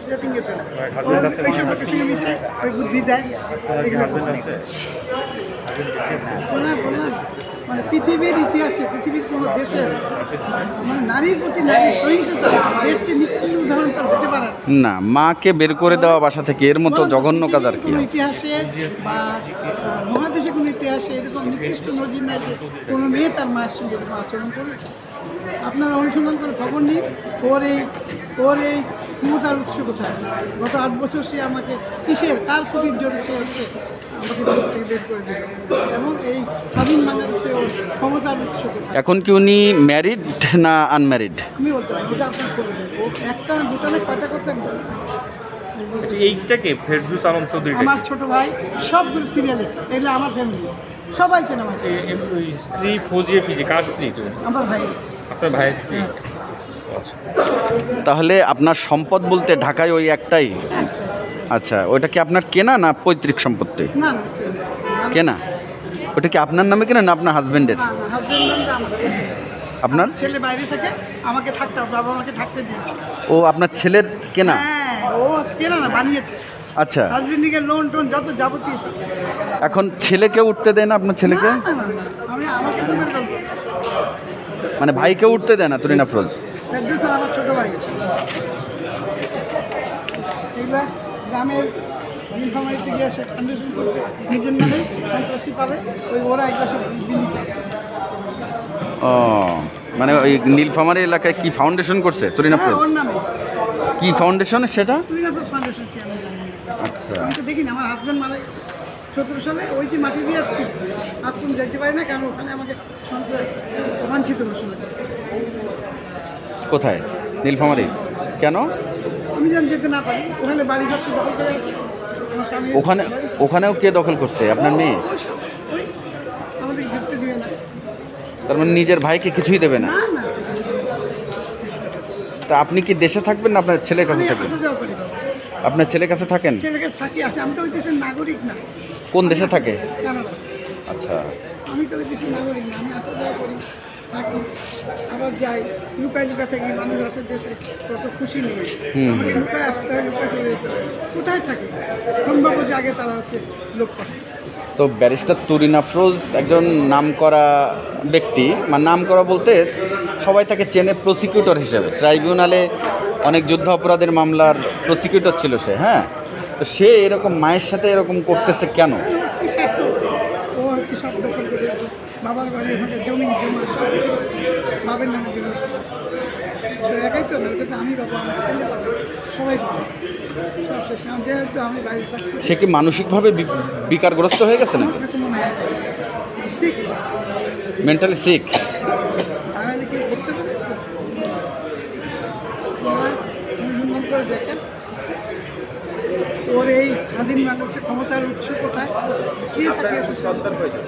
জাতিকে এইসব লোকের সঙ্গে মিশে ওই বুদ্ধি দেয়। বললাম মানে পৃথিবীর ইতিহাসে পৃথিবীর কোনো দেশের মানে নারীর প্রতি নারী সহিংসতা এর চেয়ে নিকৃষ্ট উদাহরণ তার হতে পারে না। মাকে বের করে দেওয়া বাসা থেকে এর মতো জঘন্য কাজ আর কি? ইতিহাসে বা মহাদেশে কোনো ইতিহাসে এরকম নিকৃষ্ট নজির নাই যে কোনো মেয়ে তার মায়ের সঙ্গে এরকম আচরণ করেছে। আপনারা অনুসন্ধান করে খবর নিন ওর এই ক্ষমতার উৎস কোথায়। গত 8 বছর সে আমাকে কিসের কার ক্ষতির জন্য সে হচ্ছে আমাকে থেকে বের করে দিল এবং এই স্বাধীন বাংলাদেশে ওর ক্ষমতার উৎস কোথায়। এখন কি উনি ম্যারিড না আনম্যারিড? আমি বলতে পারি ওটা আপনার করে দেবো। ও একটা দুটানে কয়টা করতে আমি জানি না। এইটাকে ফেরদৌস আলম চৌধুরী আমার ছোট ভাই সবগুলো সিরিয়ালে এগুলো আমার ফ্যামিলি সবাই চেনে আমার স্ত্রী ফৌজিয়া পিজি কার স্ত্রী? তো আমার ভাই। আপনার ভাইয়ের স্ত্রী। আচ্ছা, তাহলে আপনার সম্পদ বলতে ঢাকায় ওই একটাই? আচ্ছা, ওইটা কি আপনার কেনা না পৈতৃক সম্পত্তি? না না কেনা। ওটা কি আপনার নামে কেনা না আপনার হাজবেন্ডের? না না হাজবেন্ড আমার ছেলে। আপনার ছেলে বাইরে থাকে আমাকে থাকতে বাবা আমাকে থাকতে দিয়েছে। ও আপনার ছেলের কেনা? হ্যাঁ ও কেনা না বানিয়েছে। আচ্ছা, হাজবেন্ডিকে লোন টোন যত যাবতীয় সব। এখন ছেলেকে উঠতে দেয় না আপনার ছেলেকে? না, না, না, না, আমি আমাকে ডিপেন্ড করবো। মানে ভাইকে উঠতে দেয় না তুরিন আফরোজ? ফেরদৌস আমার ছোট ভাই। এগুলা গ্রামের নীলফামারীতে গিয়ে সে ফাউন্ডেশন করছে নিজের নামে সন্ত্রাসী পাবে ওই ওরা এগুলো সব বিলি করে। ও মানে ওই নীলফামারী এলাকায় কি ফাউন্ডেশন করছে তুরিন হ্যাঁ আফরোজ? ওর নামে কি ফাউন্ডেশন সেটা? তুরিন আফরোজ ফাউন্ডেশন কি আমি জানি না। আচ্ছা, আমি তো দেখিনি আমার হাজব্যান্ড মারা গেছে 17 সালে ওই যে মাটি দিয়ে আসছি আজ তুমি যেতে পারি না কারণ ওখানে আমাকে অবাঞ্ছিত ঘোষণা করেছে। কোথায়? নীলফামারী? কেন? আমি যেন যেতে না পারি ওখানে বাড়ি ঘর সে দখল করে আসছে আমার স্বামী ওখানেও কে দখল করছে? আপনার মেয়ে? ওই আমাদের ঘুরতে দিবে না। তার মানে নিজের ভাইকে কিছুই দেবে না? না না তা আপনি কি দেশে থাকবেন না আপনার ছেলের কাছে আমি থাকবেন? আসা যাওয়া করি বাবা। আপনার ছেলের কাছে থাকেন? ছেলের কাছে থাকি আসে আমি তো ওই দেশের নাগরিক না। কোন দেশে থাকে? কানাডা। আচ্ছা, আমি তো ওই দেশের নাগরিক না আমি আসা যাওয়া করি থাকি আবার যাই লুকায় লুকায় থাকি মানুষ আসে দেশে কত খুশি নেই আমাকে লুকায় আসতে হয় লুকায় চলে যেতে হয় কোথায় থাকে সম্ভব যে আগে তারা হচ্ছে লোক পাঠায়। তো ব্যারিস্টার তুরিন আফরোজ একজন নামকরা ব্যক্তি, মানে নামকরা বলতে সবাই তাকে চেনে প্রসিকিউটর হিসেবে। ট্রাইব্যুনালে অনেক যুদ্ধ অপরাধের মামলার প্রসিকিউটর ছিল সে। হ্যাঁ, তো সে এরকম মায়ের সাথে এরকম করতেছে কেন? কিসের তো ও হচ্ছে সব দখল করে বাবার বাড়ি ওখানে জমি জমা সব বাবার নামে জমি একাই তো না এটা তো আমি বাবা আমার ছেলে বাবা সবাই পাবো সব শেষ কারণ যেহেতু আমি বাইরে থাকতে সে কি মানসিকভাবে বিকারগ্রস্ত হয়ে গেছে না? আমার কাছে মনে হয় ঠিক মেন্টালি সিক? তাহলে কি করতে পারে অনুসন্ধান করে দেখেন ওর এই স্বাধীন বাংলাদেশের ক্ষমতার উৎস কোথায় কে থাকে সন্তান হয়েছে